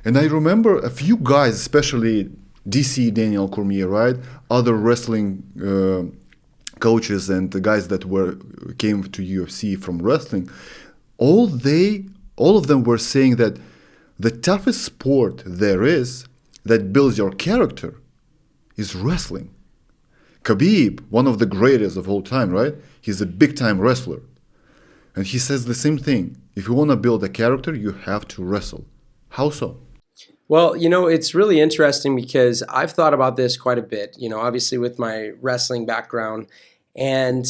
And I remember a few guys, especially DC Daniel Cormier, right? Other wrestling coaches and the guys that came to UFC from wrestling, all of them were saying that the toughest sport there is that builds your character is wrestling. Khabib, one of the greatest of all time, right? He's a big-time wrestler. And he says the same thing. If you want to build a character, you have to wrestle. How so? Well, it's really interesting because I've thought about this quite a bit, obviously with my wrestling background. And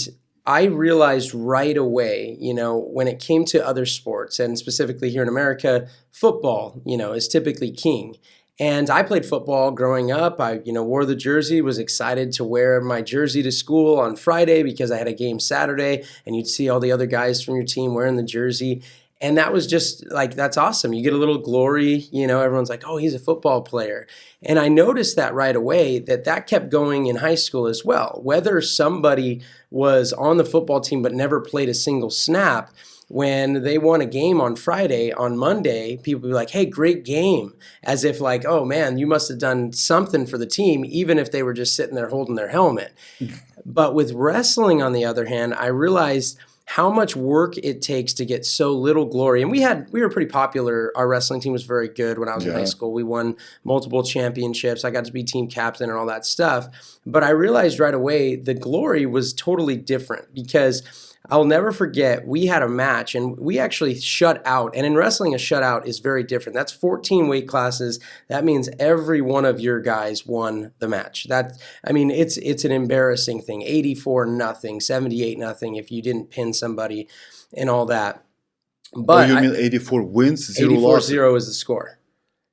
I realized right away, when it came to other sports, and specifically here in America, football, is typically king. And I played football growing up. I, wore the jersey, was excited to wear my jersey to school on Friday because I had a game Saturday, and you'd see all the other guys from your team wearing the jersey. And that was just like, that's awesome. You get a little glory, everyone's like, oh, he's a football player. And I noticed that right away that kept going in high school as well. Whether somebody was on the football team but never played a single snap, when they won a game on Friday, on Monday, people would be like, hey, great game. As if like, oh man, you must have done something for the team, even if they were just sitting there holding their helmet. But with wrestling, on the other hand, I realized how much work it takes to get so little glory. And we were pretty popular. Our wrestling team was very good when I was in high school. We won multiple championships. I got to be team captain and all that stuff. But I realized right away the glory was totally different because I'll never forget, we had a match and we actually shut out. And in wrestling, a shutout is very different. That's 14 weight classes. That means every one of your guys won the match. It's an embarrassing thing. 84-0, 78-0 if you didn't pin somebody and all that. But you mean 84 wins, 0 losses? 84-0 is the score.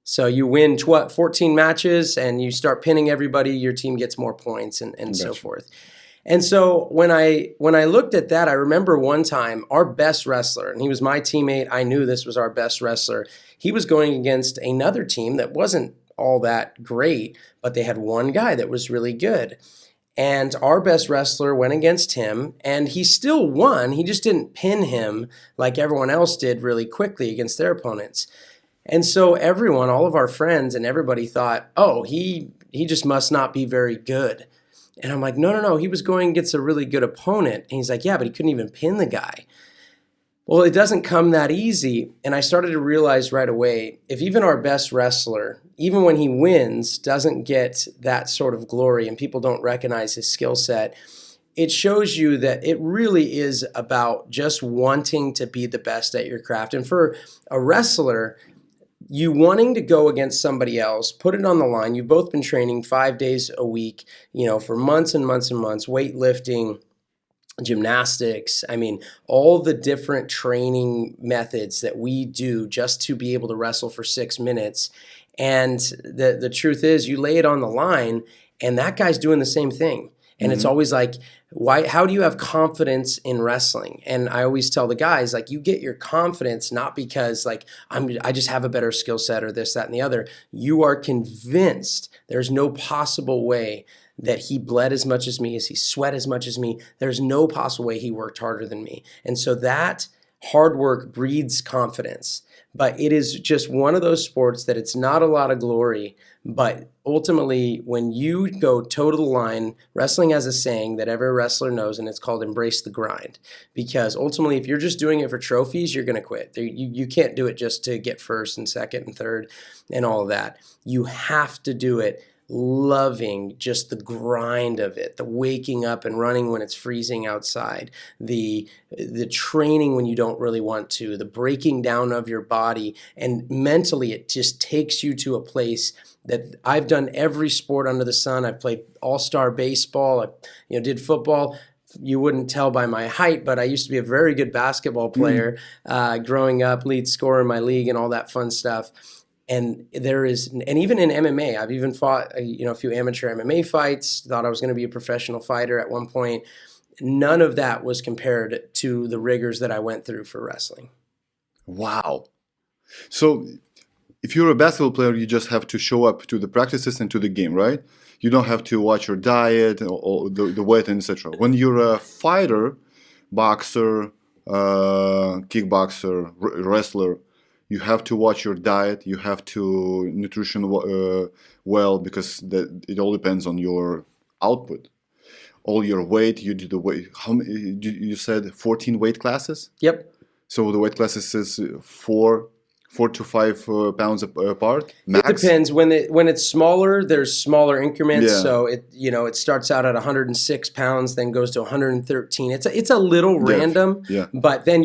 So you win 14 matches and you start pinning everybody, your team gets more points and so forth. And so when I looked at that, I remember one time our best wrestler, and he was my teammate, I knew this was our best wrestler, he was going against another team that wasn't all that great, but they had one guy that was really good. And our best wrestler went against him, and he still won. He just didn't pin him like everyone else did really quickly against their opponents. And so everyone, all of our friends and everybody thought, oh, he just must not be very good. And I'm like, no, he was going against a really good opponent. And he's like, yeah, but he couldn't even pin the guy. Well, it doesn't come that easy. And I started to realize right away, if even our best wrestler, even when he wins, doesn't get that sort of glory and people don't recognize his skill set, it shows you that it really is about just wanting to be the best at your craft. And for a wrestler, you wanting to go against somebody else, put it on the line. You've both been training 5 days a week, for months and months and months, weightlifting, gymnastics. All the different training methods that we do just to be able to wrestle for 6 minutes. And the truth is, you lay it on the line and that guy's doing the same thing. And it's always like, how do you have confidence in wrestling? And I always tell the guys, like, you get your confidence not because like I just have a better skill set or this, that, and the other. You are convinced there's no possible way that he bled as much as me, as he sweat as much as me. There's no possible way he worked harder than me. And so that hard work breeds confidence. But it is just one of those sports that it's not a lot of glory, but ultimately when you go toe to the line, wrestling has a saying that every wrestler knows, and it's called embrace the grind. Because ultimately, if you're just doing it for trophies, you're going to quit. You can't do it just to get first and second and third and all of that. You have to do it loving just the grind of it, the waking up and running when it's freezing outside, the training when you don't really want to, the breaking down of your body, and mentally it just takes you to a place that I've done every sport under the sun. I've played all-star baseball, I did football. You wouldn't tell by my height, but I used to be a very good basketball player growing up, lead scorer in my league and all that fun stuff. And even in MMA, I've even fought, a few amateur MMA fights, thought I was going to be a professional fighter at one point. None of that was compared to the rigors that I went through for wrestling. Wow. So if you're a basketball player, you just have to show up to the practices and to the game, right? You don't have to watch your diet or the weight, etc. When you're a fighter, boxer, kickboxer, wrestler, You have to watch your diet. You have to nutrition well, because it all depends on your output. All your weight, you do the weight. How many? You said 14 weight classes? Yep. So the weight classes is 4 to 5 pounds apart. Max? It depends. When it's smaller, there's smaller increments. Yeah. So it starts out at 106 pounds, then goes to 113. It's a little random. Yeah. But then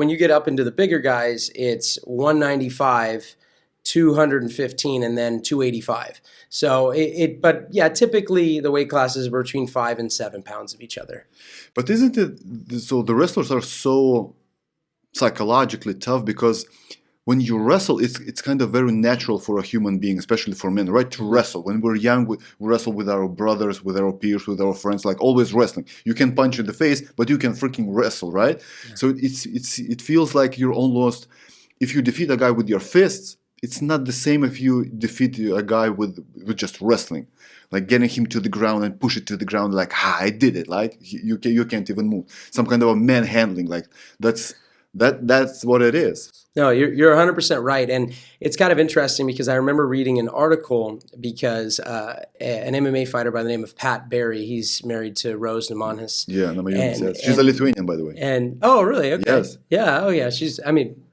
when you get up into the bigger guys, it's 195, 215, and then 285. So but yeah, typically the weight classes are between 5 and 7 pounds of each other. But isn't it so? The wrestlers are so psychologically tough, because when you wrestle, it's kind of very natural for a human being, especially for men, right? To wrestle. When we're young, we wrestle with our brothers, with our peers, with our friends, like always wrestling. You can punch in the face, but you can freaking wrestle, right? Yeah. So it feels like you're almost, if you defeat a guy with your fists, it's not the same if you defeat a guy with just wrestling, like getting him to the ground and push it to the ground, like, I did it, like you can't even move. Some kind of a manhandling, like that's what it is. No, you're 100% right. And it's kind of interesting because I remember reading an article because an MMA fighter by the name of Pat Barry, he's married to Rose Namajunas. Yeah, she's a Lithuanian, by the way. And oh, really? Okay. Yes. Yeah. Oh, yeah. She's,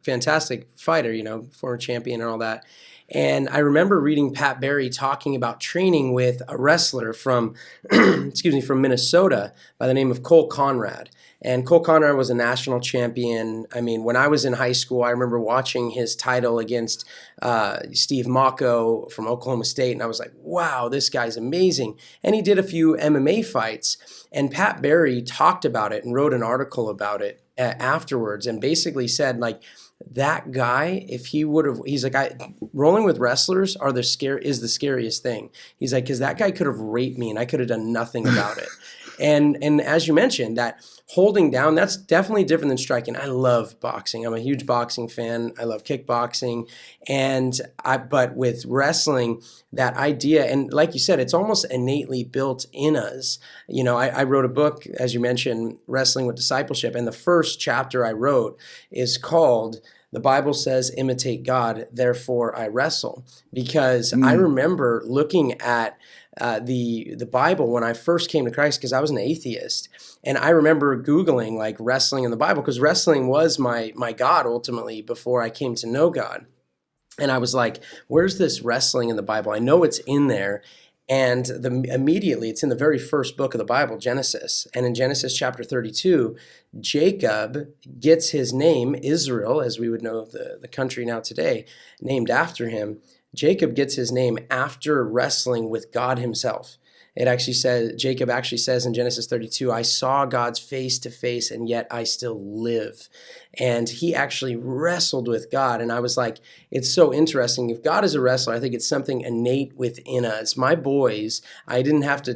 fantastic fighter, former champion and all that. And I remember reading Pat Barry talking about training with a wrestler from, from Minnesota by the name of Cole Conrad. And Cole Conrad was a national champion. When I was in high school, I remember watching his title against Steve Mocco from Oklahoma State. And I was like, wow, this guy's amazing. And he did a few MMA fights. And Pat Barry talked about it and wrote an article about it afterwards, and basically said, like, that guy, if he would have, he's like, rolling with wrestlers is the scariest thing. He's like, because that guy could have raped me and I could have done nothing about it. And as you mentioned, that holding down, that's definitely different than striking. I love boxing. I'm a huge boxing fan. I love kickboxing. But with wrestling, that idea, and like you said, it's almost innately built in us. I wrote a book, as you mentioned, Wrestling with Discipleship. And the first chapter I wrote is called The Bible Says Imitate God, Therefore I Wrestle. Because I remember looking at the Bible when I first came to Christ, because I was an atheist. And I remember Googling like wrestling in the Bible, because wrestling was my God ultimately before I came to know God. And I was like, where's this wrestling in the Bible? I know it's in there. And immediately it's in the very first book of the Bible, Genesis. And in Genesis chapter 32, Jacob gets his name, Israel, as we would know the country now today, named after him. Jacob gets his name after wrestling with God himself. It actually says, Jacob actually says in Genesis 32, I saw God's face to face and yet I still live. And he actually wrestled with God. And I was like, it's so interesting. If God is a wrestler, I think it's something innate within us. My boys, I didn't have to,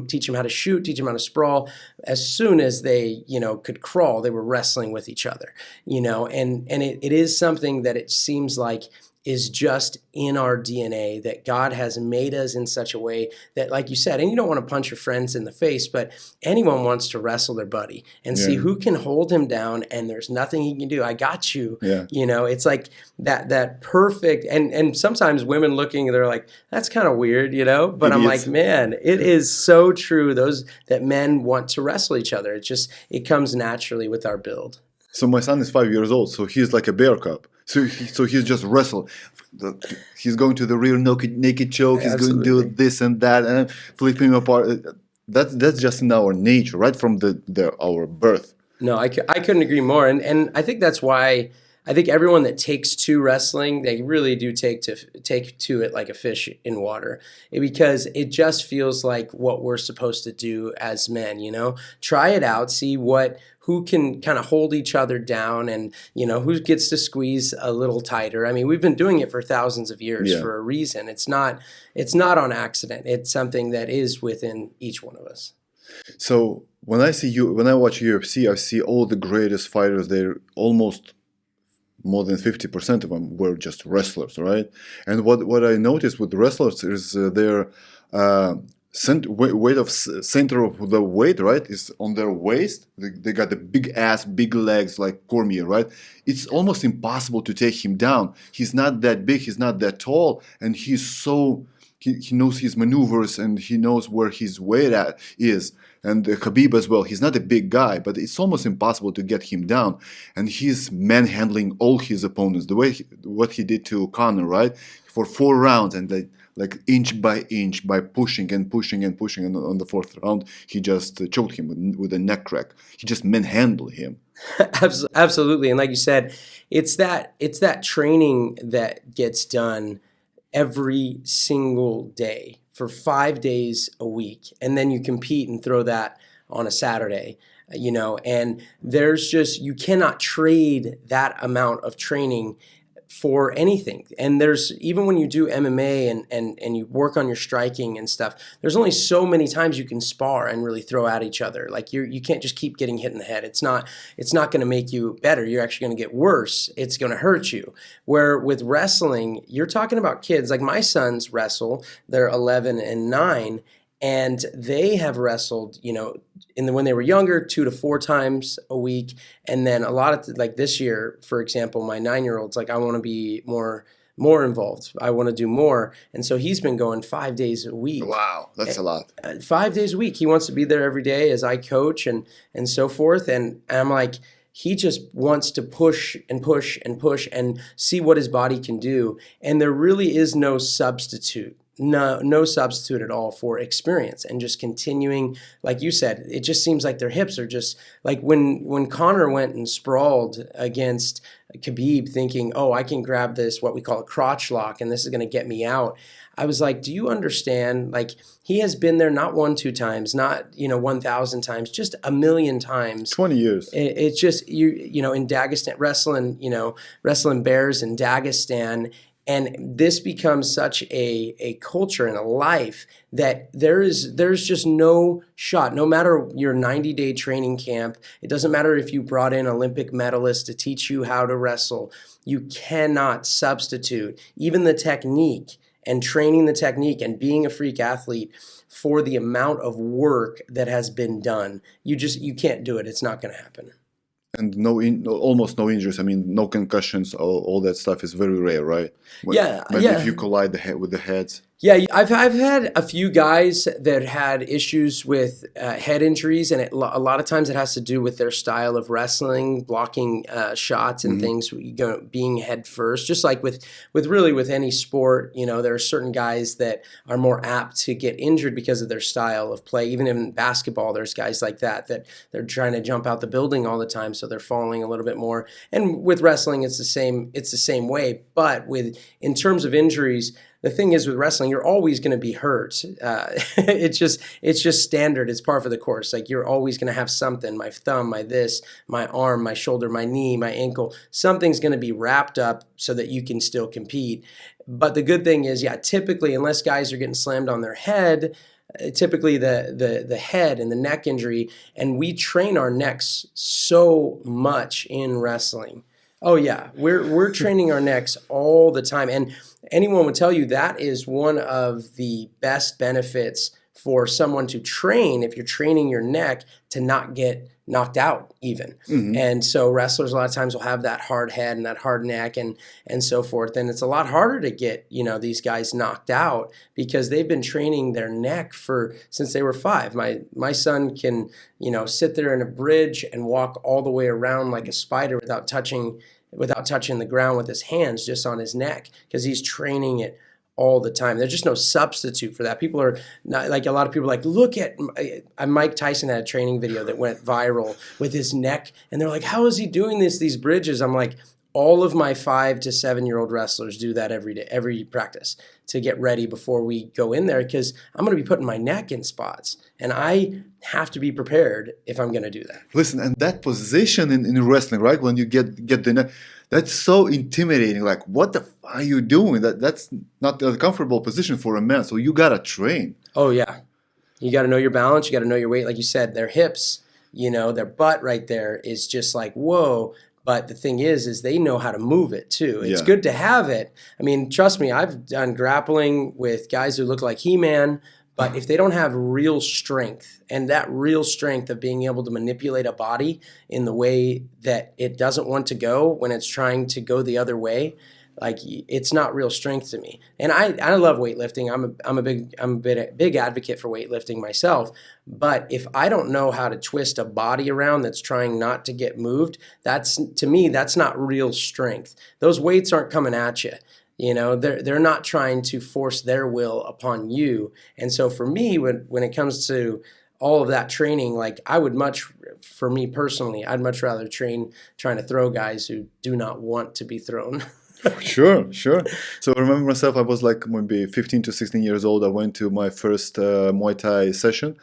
teach them how to shoot, teach them how to sprawl. As soon as they, could crawl, they were wrestling with each other, and it is something that it seems like is just in our DNA, that God has made us in such a way that, like you said, and you don't want to punch your friends in the face, but anyone wants to wrestle their buddy and see who can hold him down, and there's nothing he can do. I got you. Yeah. It's like that perfect, and sometimes women looking, they're like, that's kind of weird, but I'm like, man, it is so true. That men want to wrestle each other. It comes naturally with our build. So my son is 5 years old, so he's like a bear cub. So he's just wrestle. He's going to the rear naked choke. He's going to do this and that and flip him apart. That's just in our nature, right from our birth. No, I couldn't agree more. And I think that's why I think everyone that takes to wrestling, they really do take to it like a fish in water, because it just feels like what we're supposed to do as men. Try it out, see who can kind of hold each other down, and who gets to squeeze a little tighter. We've been doing it for thousands of years for a reason. It's not on accident. It's something that is within each one of us. So when I watch UFC, I see all the greatest fighters. They're almost more than 50% of them were just wrestlers, right? And what I noticed with the wrestlers is their weight of center of the weight, right, is on their waist. They got the big ass, big legs like Cormier, right? It's almost impossible to take him down. He's not that big, he's not that tall, and he's so he knows his maneuvers and he knows where his weight at is. And Khabib as well, he's not a big guy, but it's almost impossible to get him down. And he's manhandling all his opponents, the way what he did to Conor, right? For 4 rounds, and like inch by inch, by pushing and pushing and pushing. And on the 4th round, he just choked him with a neck crack. He just manhandled him. Absolutely. And like you said, it's that training that gets done every single day for 5 days a week. And then you compete and throw that on a Saturday, and you cannot trade that amount of training for anything. And there's, even when you do MMA and you work on your striking and stuff, there's only so many times you can spar and really throw at each other. Like you can't just keep getting hit in the head. It's not going to make you better. You're actually going to get worse. It's going to hurt you. Where with wrestling, you're talking about kids. Like my sons wrestle. They're 11 and 9. And they have wrestled, when they were younger, 2 to 4 times a week. And then a lot of, like this year, for example, my 9-year-old's like, I want to be more involved. I want to do more. And so he's been going 5 days a week. Wow, that's a lot. 5 days a week. He wants to be there every day as I coach and so forth. And I'm like, he just wants to push and push and push and see what his body can do. And there really is no substitute. No substitute at all for experience and just continuing. Like you said, it just seems like their hips are just like when Conor went and sprawled against Khabib thinking, oh, I can grab this, what we call a crotch lock, and this is going to get me out. I was like, do you understand? Like, he has been there not 1, 2 times, not 1,000 times, just a million times. 20 years. It's just in Dagestan wrestling bears in Dagestan. And this becomes such a culture and a life that there's just no shot. No matter your 90-day training camp, it doesn't matter if you brought in Olympic medalists to teach you how to wrestle. You cannot substitute even the technique and training the technique and being a freak athlete for the amount of work that has been done. You can't do it. It's not going to happen. And almost no injuries. I mean, no concussions. All that stuff is very rare, right? If you collide with the heads. Yeah, I've had a few guys that had issues with head injuries, and a lot of times it has to do with their style of wrestling, blocking shots and things, being head first. Just like with any sport, there are certain guys that are more apt to get injured because of their style of play. Even in basketball, there's guys like that they're trying to jump out the building all the time, so they're falling a little bit more. And with wrestling, it's the same way. But in terms of injuries, the thing is with wrestling, you're always going to be hurt. It's just standard. It's par for the course. Like, you're always going to have something. My thumb, my arm, my shoulder, my knee, my ankle. Something's going to be wrapped up so that you can still compete. But the good thing is, typically, unless guys are getting slammed on their head, typically the head and the neck injury, and we train our necks so much in wrestling. Oh yeah, we're training our necks all the time, and anyone would tell you that is one of the best benefits for someone to train. If you're training your neck to not get knocked out, even, and so wrestlers a lot of times will have that hard head and that hard neck and so forth, and it's a lot harder to get these guys knocked out because they've been training their neck since they were 5. My son can sit there in a bridge and walk all the way around like a spider without touching the ground with his hands, just on his neck, because he's training it all the time. There's just no substitute for that. People are not, like, a lot of people are like, look at Mike Tyson had a training video that went viral with his neck, and they're like, how is he doing these bridges? I'm like, all of my 5 to 7-year-old wrestlers do that every day, every practice, to get ready before we go in there, because I'm going to be putting my neck in spots, and I have to be prepared if I'm going to do that. Listen, and that position in wrestling, right? When you get the neck, that's so intimidating. Like, what the are you doing? That's not a comfortable position for a man. So you gotta train. Oh yeah, you got to know your balance. You got to know your weight. Like you said, their hips, their butt right there is just like, whoa. But the thing is they know how to move it too. It's good to have it. I mean, trust me, I've done grappling with guys who look like He-Man, But if they don't have real strength, and that real strength of being able to manipulate a body in the way that it doesn't want to go when it's trying to go the other way, like, it's not real strength to me. And I love weightlifting. I'm a big advocate for weightlifting myself. But if I don't know how to twist a body around that's trying not to get moved, to me, that's not real strength. Those weights aren't coming at you. You know, they're not trying to force their will upon you. And so for me, when it comes to all of that training, like, for me personally, I'd much rather train trying to throw guys who do not want to be thrown. Sure. So I remember myself, I was like maybe 15 to 16 years old. I went to my first Muay Thai session,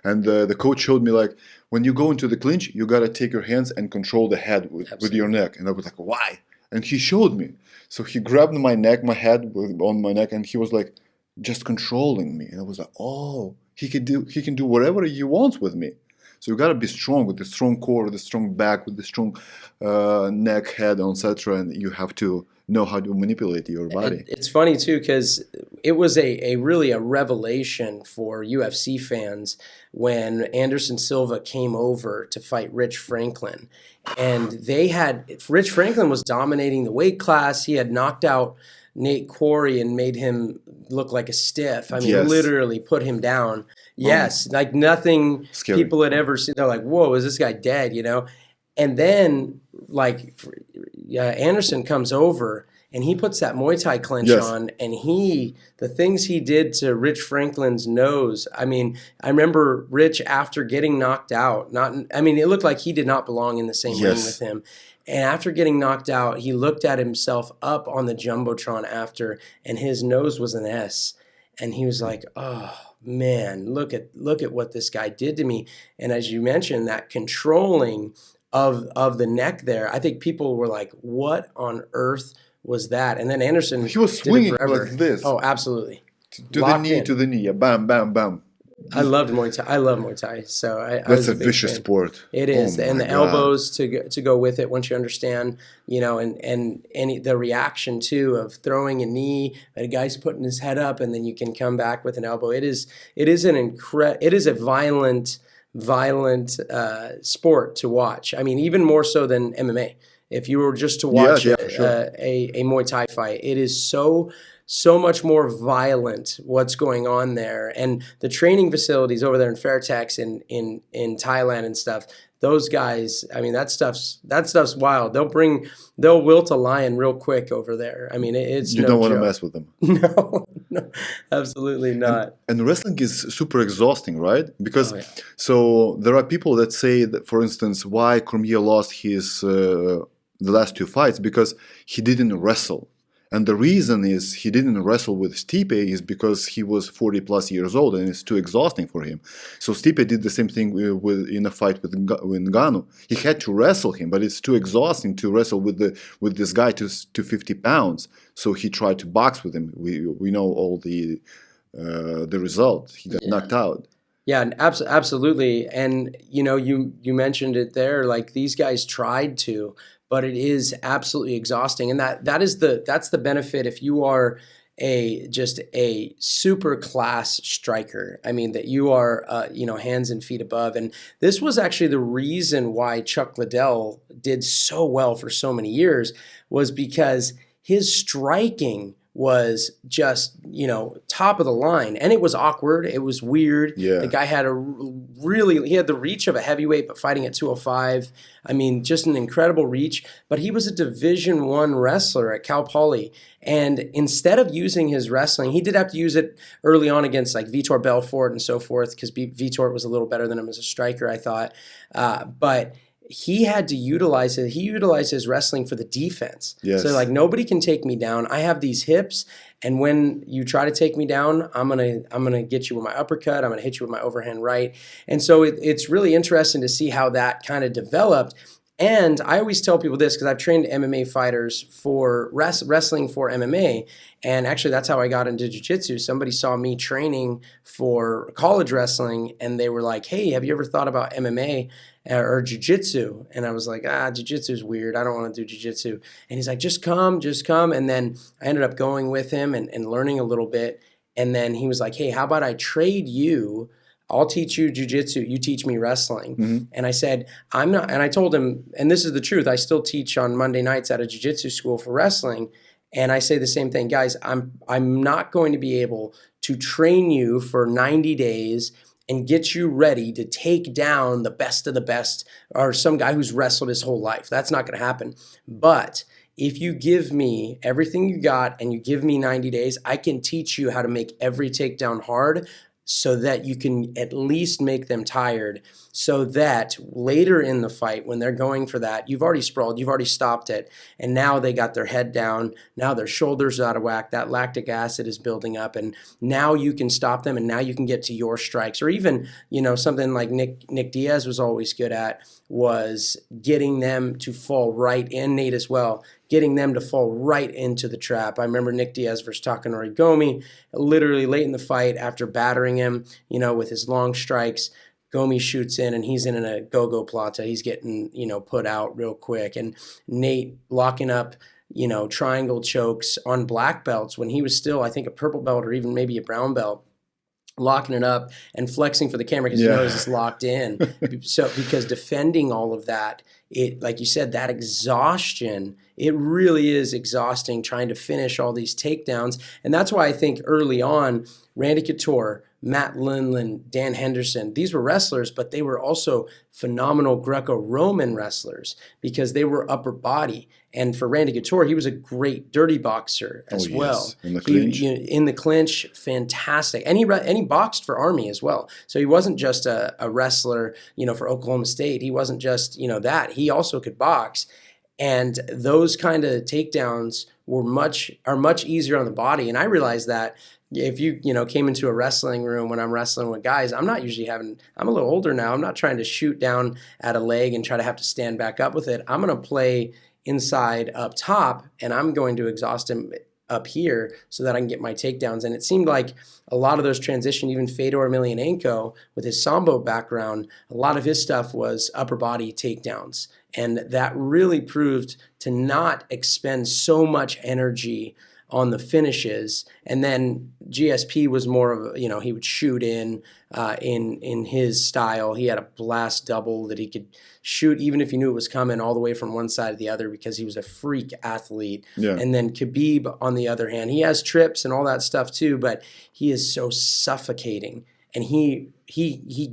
and the coach showed me, like, when you go into the clinch, you got to take your hands and control the head with your neck. And I was like, why? And he showed me. So he grabbed my head on my neck, and he was like, just controlling me. And I was like, oh, he can do whatever he wants with me. So you got to be strong, with the strong core, with the strong back, with the strong neck, head, etc. And you have to know how to manipulate your body. It's funny too, because it was really a revelation for UFC fans when Anderson Silva came over to fight Rich Franklin. And Rich Franklin was dominating the weight class. He had knocked out Nate Quarry and made him look like a stiff. I mean, Yes. Literally put him down. Yes, like nothing Scary. people had ever seen. They're like, whoa, is this guy dead, you know? And then, like, Anderson comes over and he puts that Muay Thai clinch Yes. on, and the things he did to Rich Franklin's nose. I mean, I remember Rich, after getting knocked out, it looked like he did not belong in the same ring Yes. with him. And after getting knocked out, he looked at himself up on the Jumbotron after, and his nose was an S. And he was like, oh, man, look at what this guy did to me. And as you mentioned, that controlling of the neck there, I think people were like, what on earth was that? And then Anderson, He was did it swinging forever. like this. Oh, absolutely. To Locked the knee, yeah, bam, bam, bam. I loved Muay Thai. I love Muay Thai. So I That's was a big vicious fan. sport. It is, Oh and my the God. elbows to go with it once you understand, you know, and the reaction too of throwing a knee, a guy's putting his head up, and then you can come back with an elbow. It is a violent sport to watch. I mean, even more so than MMA. If you were just to watch Yeah, for sure. a Muay Thai fight, it is so much more violent what's going on there. And the training facilities over there in Fairtex in Thailand and stuff, those guys, I mean, that stuff's wild. They'll wilt a lion real quick over there. I mean, it's You no don't want to joke. mess with them. No, absolutely not. And wrestling is super exhausting, right? Because Oh, yeah. so there are people that say that, for instance, why Cormier lost his the last two fights, because he didn't wrestle. And the reason is he didn't wrestle with Stipe is because he was 40 plus years old and it's too exhausting for him. So Stipe did the same thing in a fight with Ngannou. He had to wrestle him, but it's too exhausting to wrestle with this guy to 50 pounds. So he tried to box with him. We know all the result. He got knocked out. Yeah, absolutely. And you know, you mentioned it there. Like, these guys tried to, but it is absolutely exhausting. And that's the benefit if you are just a super class striker. I mean, that you are hands and feet above. And this was actually the reason why Chuck Liddell did so well for so many years, was because his striking was just, top of the line. And it was awkward. It was weird. Yeah. The guy had he had the reach of a heavyweight, but fighting at 205. I mean, just an incredible reach. But he was a Division I wrestler at Cal Poly. And instead of using his wrestling, he did have to use it early on against like Vitor Belfort and so forth, because Vitor was a little better than him as a striker, I thought. But he had to utilize it. He utilized his wrestling for the defense. Yes. So like, nobody can take me down. I have these hips, and when you try to take me down, I'm gonna get you with my uppercut. I'm gonna hit you with my overhand right. And so it's really interesting to see how that kind of developed. And I always tell people this, because I've trained MMA fighters for wrestling for MMA. And actually, that's how I got into jiu-jitsu. Somebody saw me training for college wrestling, and they were like, hey, have you ever thought about MMA or jiu-jitsu? And I was like, jiu-jitsu is weird. I don't want to do jiu-jitsu. And he's like, just come. And then I ended up going with him and learning a little bit. And then he was like, hey, how about I trade you? I'll teach you jujitsu. You teach me wrestling. And I said, I'm not. And I told him, and this is the truth, I still teach on Monday nights at a jujitsu school for wrestling. And I say the same thing, guys, I'm not going to be able to train you for 90 days and get you ready to take down the best of the best or some guy who's wrestled his whole life. That's not going to happen. But if you give me everything you got and you give me 90 days, I can teach you how to make every takedown hard so that you can at least make them tired, so that later in the fight, when they're going for that, you've already sprawled, you've already stopped it, and now they got their head down, now their shoulders out of whack, that lactic acid is building up, and now you can stop them, and now you can get to your strikes. Or even, something like Nick Diaz was always good at was getting them to fall right in, Nate as well, getting them to fall right into the trap. I remember Nick Diaz versus Takanori Gomi, literally late in the fight after battering him, with his long strikes. Gomi shoots in and he's in a go-go plata. He's getting, put out real quick. And Nate locking up, triangle chokes on black belts when he was still, I think, a purple belt or even maybe a brown belt, locking it up and flexing for the camera because he knows it's locked in. So because defending all of that, it, like you said, that exhaustion, it really is exhausting trying to finish all these takedowns. And that's why I think early on, Randy Couture, Matt Lindland, Dan Henderson, these were wrestlers, but they were also phenomenal Greco-Roman wrestlers because they were upper body. And for Randy Couture, he was a great dirty boxer as well. In the clinch. In the clinch, fantastic. And he boxed for Army as well. So he wasn't just a wrestler, for Oklahoma State. He wasn't just, that. He also could box. And those kind of takedowns are much easier on the body. And I realized that if you came into a wrestling room when I'm wrestling with guys, I'm not usually I'm a little older now. I'm not trying to shoot down at a leg and try to have to stand back up with it. I'm going to play inside up top, and I'm going to exhaust him up here so that I can get my takedowns. And it seemed like a lot of those transition, even Fedor Emelianenko with his Sambo background, a lot of his stuff was upper body takedowns. And that really proved to not expend so much energy on the finishes. And then GSP was more of he would shoot in his style. He had a blast double that he could shoot even if he knew it was coming all the way from one side to the other because he was a freak athlete. Yeah. And then Khabib, on the other hand, he has trips and all that stuff too, but he is so suffocating. And he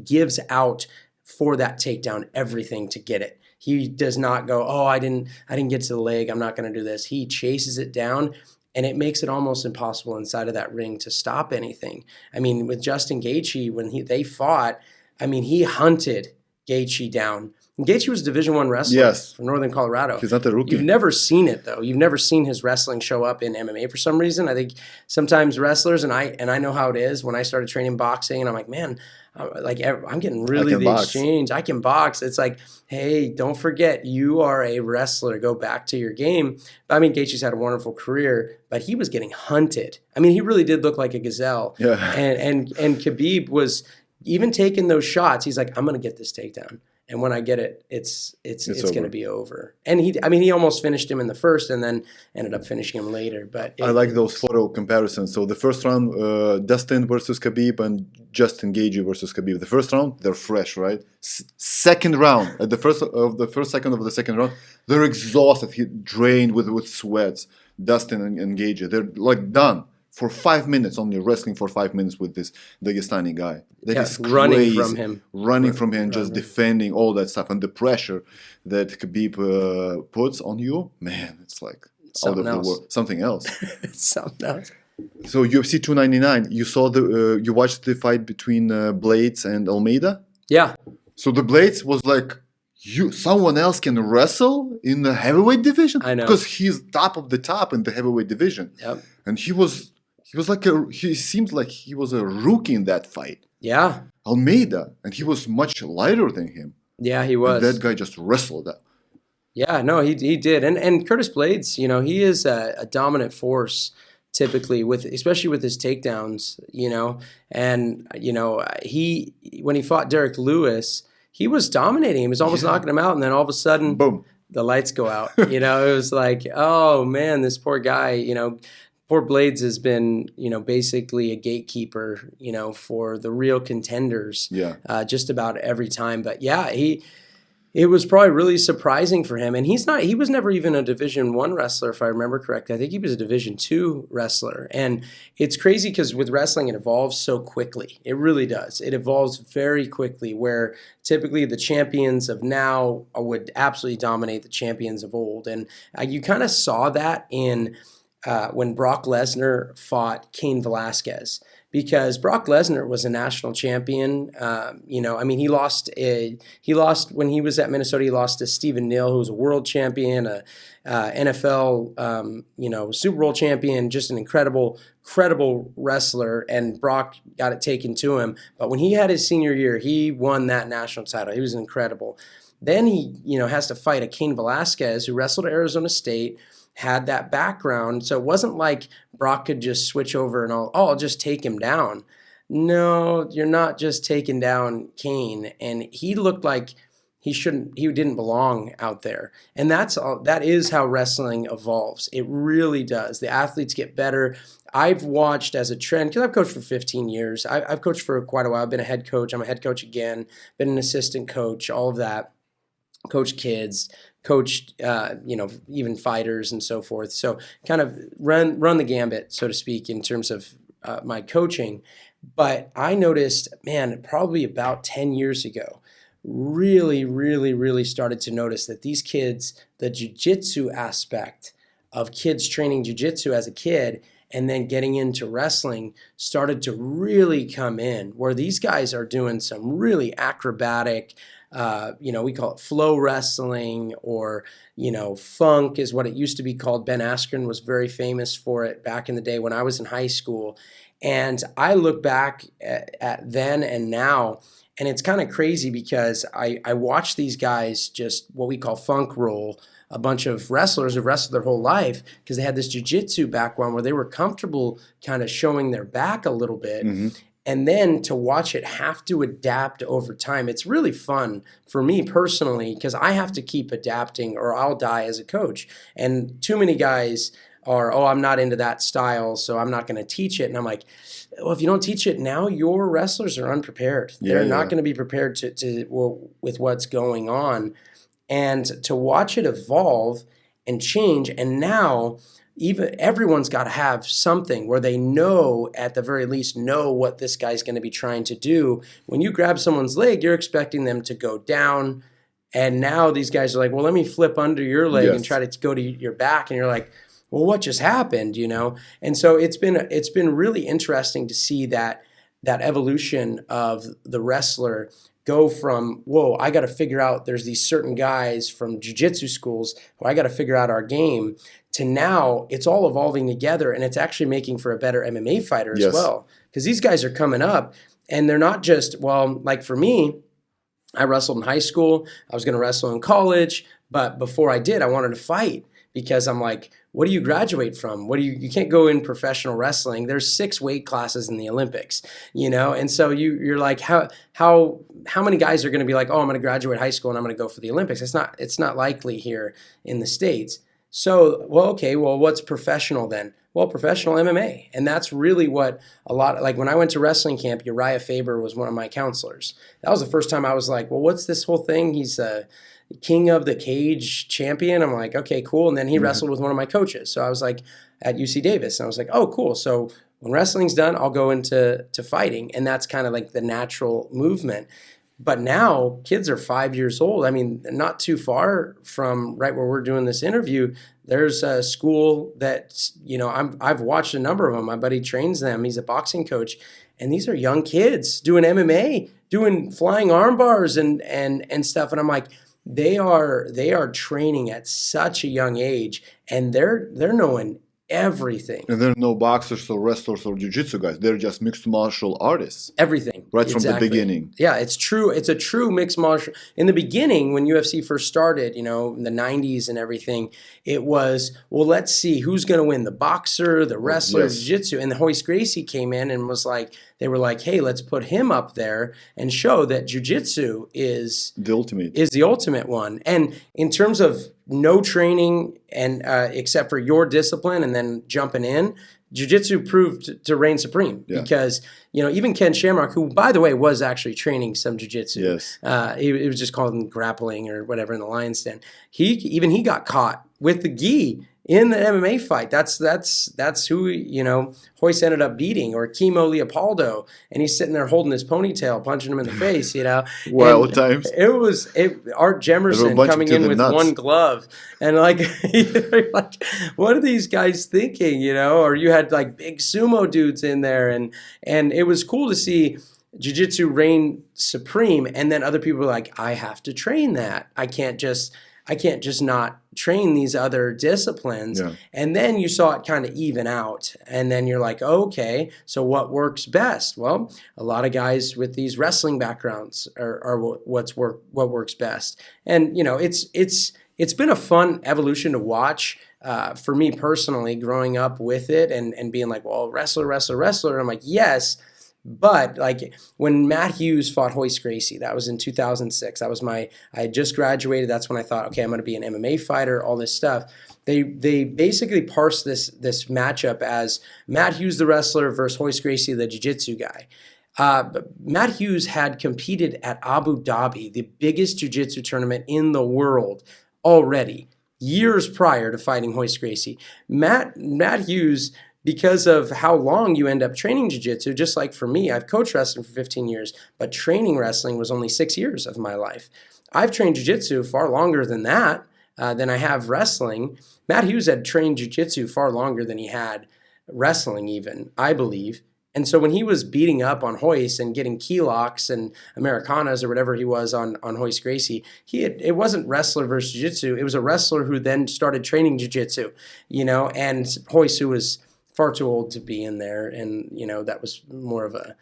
gives out for that takedown everything to get it. He does not go, I didn't get to the leg, I'm not going to do this. He chases it down. And it makes it almost impossible inside of that ring to stop anything. I mean, with Justin Gaethje, when they fought, he hunted Gaethje down. And Gaethje was a Division I wrestler from Northern Colorado. He's not a rookie. You've never seen it, though. You've never seen his wrestling show up in MMA for some reason. I think sometimes wrestlers, and I know how it is, when I started training boxing, and I'm like, man, I'm getting really the exchange. I can box. It's like, hey, don't forget, you are a wrestler. Go back to your game. Gaethje's had a wonderful career, but he was getting hunted. He really did look like a gazelle. Yeah. And Khabib was even taking those shots. He's like, I'm going to get this takedown. And when I get it, it's going to be over. And he almost finished him in the first and then ended up finishing him later. But I like those photo comparisons. So the first round, Dustin versus Khabib and Justin Gaethje versus Khabib. The first round, they're fresh, right? Second round, at the first second of the second round, they're exhausted, drained with sweats. Dustin and Gaethje, they're like done. For 5 minutes, only wrestling for 5 minutes with this Dagestani guy. That is crazy. Running from him, just defending all that stuff. And the pressure that Khabib puts on you, man, it's like something out of the world. Something else. It's something else. So UFC 299, you watched the fight between Blades and Almeida? Yeah. So the Blades was like, someone else can wrestle in the heavyweight division? I know. Because he's top of the top in the heavyweight division. Yep. And he seemed like he was a rookie in that fight. Yeah. Almeida, and he was much lighter than him. Yeah, he was. And that guy just wrestled that. Yeah, no, he did. And Curtis Blades, he is a dominant force typically especially with his takedowns, And he when he fought Derek Lewis, he was dominating. He was almost knocking him out, and then all of a sudden, boom, the lights go out. It was like, oh man, this poor guy, Fort Blades has been, basically a gatekeeper, for the real contenders. Yeah. Just about every time. But yeah, it was probably really surprising for him. And he was never even a Division I wrestler, if I remember correctly. I think he was a Division II wrestler. And it's crazy because with wrestling, it evolves so quickly. It really does. It evolves very quickly, where typically the champions of now would absolutely dominate the champions of old. And you kind of saw that in when Brock Lesnar fought Cain Velasquez. Because Brock Lesnar was a national champion. He lost when he was at Minnesota. He lost to Stephen Neal, who was a world champion, a NFL, Super Bowl champion, just an incredible wrestler. And Brock got it taken to him. But when he had his senior year, he won that national title. He was incredible. Then he, has to fight a Cain Velasquez who wrestled at Arizona State, had that background. So it wasn't like Brock could just switch over and I'll just take him down. No, you're not just taking down Cain. And he looked like he didn't belong out there. And that is how wrestling evolves. It really does. The athletes get better. I've watched as a trend, because I've coached for 15 years. I've coached for quite a while. I've been a head coach. I'm a head coach again, been an assistant coach, all of that. Coach kids, coached, even fighters and so forth. So kind of run the gambit, so to speak, in terms of my coaching. But I noticed, probably about 10 years ago, really, really, really started to notice that these kids, the jiu-jitsu aspect of kids training jiu-jitsu as a kid and then getting into wrestling started to really come in, where these guys are doing some really acrobatic, we call it flow wrestling, or, funk is what it used to be called. Ben Askren was very famous for it back in the day when I was in high school. And I look back at then and now, and it's kind of crazy because I watch these guys just what we call funk roll. A bunch of wrestlers have wrestled their whole life because they had this jiu-jitsu background where they were comfortable kind of showing their back a little bit. Mm-hmm. And then to watch it have to adapt over time, it's really fun for me personally, because I have to keep adapting or I'll die as a coach. And too many guys are, I'm not into that style, so I'm not going to teach it. And I'm like, well, if you don't teach it now, your wrestlers are unprepared. They're not going to be prepared with what's going on. And to watch it evolve and change, and now even everyone's got to have something where they know, at the very least, know what this guy's going to be trying to do. When you grab someone's leg, you're expecting them to go down. And now these guys are like, well, let me flip under your leg and try to go to your back. And you're like, well, what just happened, And so it's been really interesting to see that evolution of the wrestler go from, whoa, I got to figure out, there's these certain guys from jiu-jitsu schools who I got to figure out our game, to now it's all evolving together, and it's actually making for a better MMA fighter as well. Because these guys are coming up, and they're not just, like for me, I wrestled in high school. I was going to wrestle in college, but before I did, I wanted to fight, because I'm like, what do you graduate from? You can't go in professional wrestling. There's 6 weight classes in the Olympics, And so you're like, how many guys are going to be like, I'm going to graduate high school and I'm going to go for the Olympics? It's not likely here in the States. So, what's professional then? Well, professional MMA. And that's really what like when I went to wrestling camp, Uriah Faber was one of my counselors. That was the first time I was like, well, what's this whole thing? He's a King of the Cage champion. I'm like, okay, cool. And then he wrestled with one of my coaches. So I was like at UC Davis, and I was like, oh, cool. So when wrestling's done, I'll go into fighting. And that's kind of like the natural movement. But now kids are 5 years old. I mean, not too far from right where we're doing this interview, there's a school that, I've watched a number of them. My buddy trains them. He's a boxing coach. And these are young kids doing MMA, doing flying arm bars and stuff. And I'm like, they are training at such a young age, and they're knowing everything. And there are no boxers or wrestlers or jiu-jitsu guys. They're just mixed martial artists. Everything. Right from the beginning. Yeah, it's true. It's a true mixed martial. In the beginning, when UFC first started, in the 90s and everything, it was, well, let's see who's going to win, the boxer, the wrestler, jiu-jitsu. And Hoist Gracie came in and was like, they were like, hey, let's put him up there and show that jiu-jitsu is the ultimate. Is the ultimate one. And in terms of no training and except for your discipline and then jumping in, jiu-jitsu proved to reign supreme because, even Ken Shamrock, who, by the way, was actually training some jiu-jitsu. Yes. It was just called grappling or whatever in the Lion's Den. He got caught with the gi in the MMA fight. That's who, Royce ended up beating, or Kimo Leopoldo, and he's sitting there holding his ponytail, punching him in the face, Wild times. It was Art Jemerson coming in with one glove, and like what are these guys thinking, Or you had like big sumo dudes in there, and it was cool to see jiu-jitsu reign supreme, and then other people were like, I have to train that. I can't just not train these other disciplines. Yeah. And then you saw it kind of even out. And then you're like, okay, so what works best? Well, a lot of guys with these wrestling backgrounds are what works best. And, it's been a fun evolution to watch for me personally, growing up with it and being like, well, wrestler. And I'm like, yes. But like when Matt Hughes fought Royce Gracie, that was in 2006. I had just graduated. That's when I thought, okay, I'm going to be an MMA fighter, all this stuff. They basically parsed this matchup as Matt Hughes, the wrestler, versus Royce Gracie, the jiu-jitsu guy. Matt Hughes had competed at Abu Dhabi, the biggest jiu-jitsu tournament in the world already, years prior to fighting Royce Gracie. Matt Hughes, because of how long you end up training jiu-jitsu, just like for me, I've coached wrestling for 15 years, but training wrestling was only 6 years of my life. I've trained jiu-jitsu far longer than that, than I have wrestling. Matt Hughes had trained jiu-jitsu far longer than he had wrestling even, I believe. And so when he was beating up on Royce and getting key locks and Americanas or whatever he was on Royce Gracie, it wasn't wrestler versus jiu-jitsu. It was a wrestler who then started training jiu-jitsu, and Royce, who was far too old to be in there, and that was more of a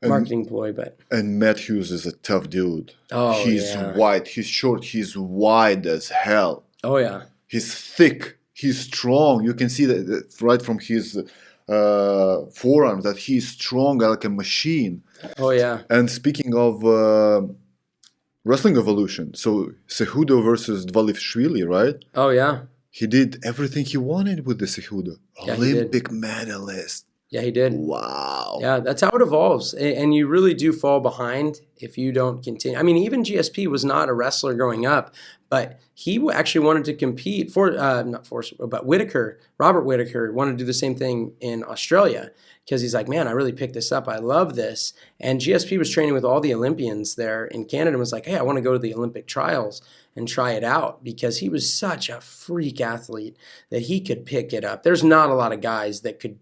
marketing ploy. But Matt Hughes is a tough dude. Oh, he's white, he's short, he's wide as hell. Oh yeah, he's thick, he's strong. You can see that right from his forearm that he's strong like a machine. Oh yeah. And speaking of wrestling evolution, so Cejudo versus Dvalishvili, right? Oh yeah. He did everything he wanted with the Cejudo. Olympic medalist. Yeah, he did. Wow. Yeah, that's how it evolves. And you really do fall behind if you don't continue. I mean, even GSP was not a wrestler growing up, but he actually wanted to compete but Robert Whittaker wanted to do the same thing in Australia, because he's like, man, I really picked this up. I love this. And GSP was training with all the Olympians there in Canada and was like, hey, I want to go to the Olympic trials and try it out, because he was such a freak athlete that he could pick it up. There's not a lot of guys that could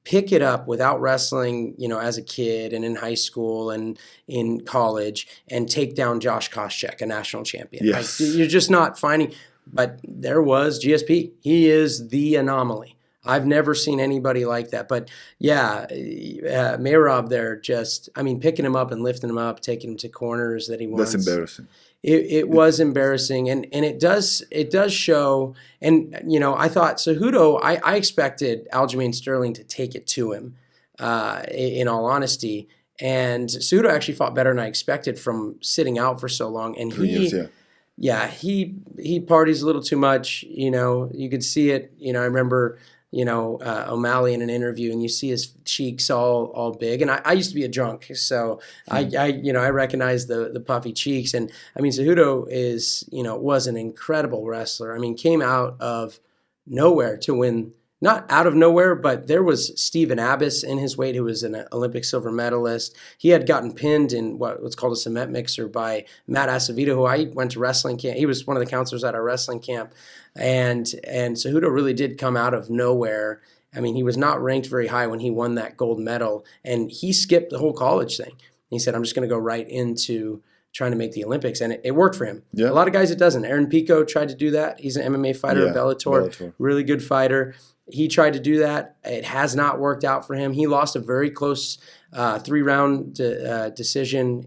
pick it up without wrestling, as a kid and in high school and in college, and take down Josh Koscheck, a national champion. Yes. Like, you're just not finding, but there was GSP. He is the anomaly. I've never seen anybody like that. But yeah, Merab there picking him up and lifting him up, taking him to corners that he wants. That's embarrassing. It was embarrassing, and it does show. And I thought Cejudo, I expected Aljamain Sterling to take it to him, in all honesty. And Cejudo actually fought better than I expected from sitting out for so long. And 3 years, he parties a little too much. You could see it. I remember O'Malley in an interview, and you see his cheeks all big. And I used to be a drunk, so I recognize the puffy cheeks. And I mean, Cejudo was an incredible wrestler. I mean, came out of nowhere to win. Not out of nowhere, but there was Stephen Abbas in his weight, who was an Olympic silver medalist. He had gotten pinned in what's called a cement mixer by Matt Acevedo, who I went to wrestling camp. He was one of the counselors at our wrestling camp. And Cejudo really did come out of nowhere. I mean, he was not ranked very high when he won that gold medal, and he skipped the whole college thing. He said, I'm just going to go right into trying to make the Olympics, and it worked for him. Yeah. A lot of guys, it doesn't. Aaron Pico tried to do that. He's an MMA fighter at Bellator, really good fighter. He tried to do that. It has not worked out for him. He lost a very close 3-round decision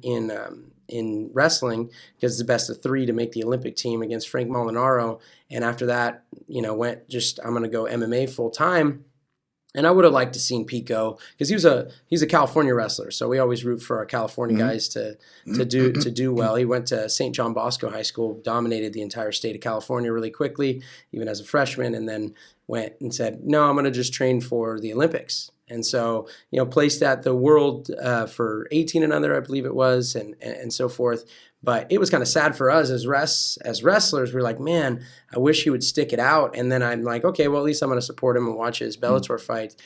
in wrestling, because it's the best of 3 to make the Olympic team, against Frank Molinaro. And after that, went I'm going to go MMA full time. And I would have liked to seen Pico because he's a California wrestler, so we always root for our California guys to do well. He went to St. John Bosco High School, dominated the entire state of California really quickly, even as a freshman, and then went and said, "No, I'm going to just train for the Olympics." And so, placed at the world for 18 and under, I believe it was, and so forth. But it was kind of sad for us as wrestlers. We're like, man, I wish he would stick it out. And then I'm like, okay, well, at least I'm going to support him and watch his Bellator fight.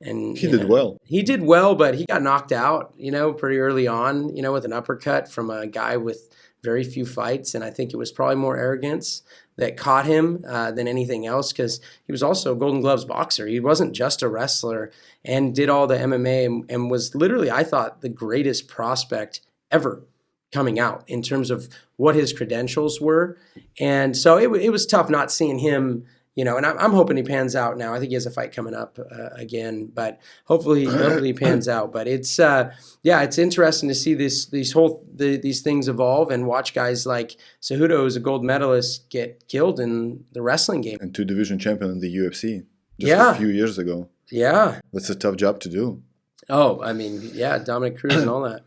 And he did well. He did well, but he got knocked out, pretty early on, with an uppercut from a guy with very few fights. And I think it was probably more arrogance that caught him than anything else, because he was also a Golden Gloves boxer. He wasn't just a wrestler, and did all the MMA and was literally, I thought, the greatest prospect ever coming out in terms of what his credentials were. And so it was tough not seeing him, and I'm hoping he pans out now. I think he has a fight coming up again, but hopefully he pans out. But it's it's interesting to see these things evolve and watch guys like Cejudo, who's a gold medalist, get killed in the wrestling game. And 2-division champion in the UFC a few years ago. Yeah. That's a tough job to do. Oh, I mean, Dominic Cruz and all that.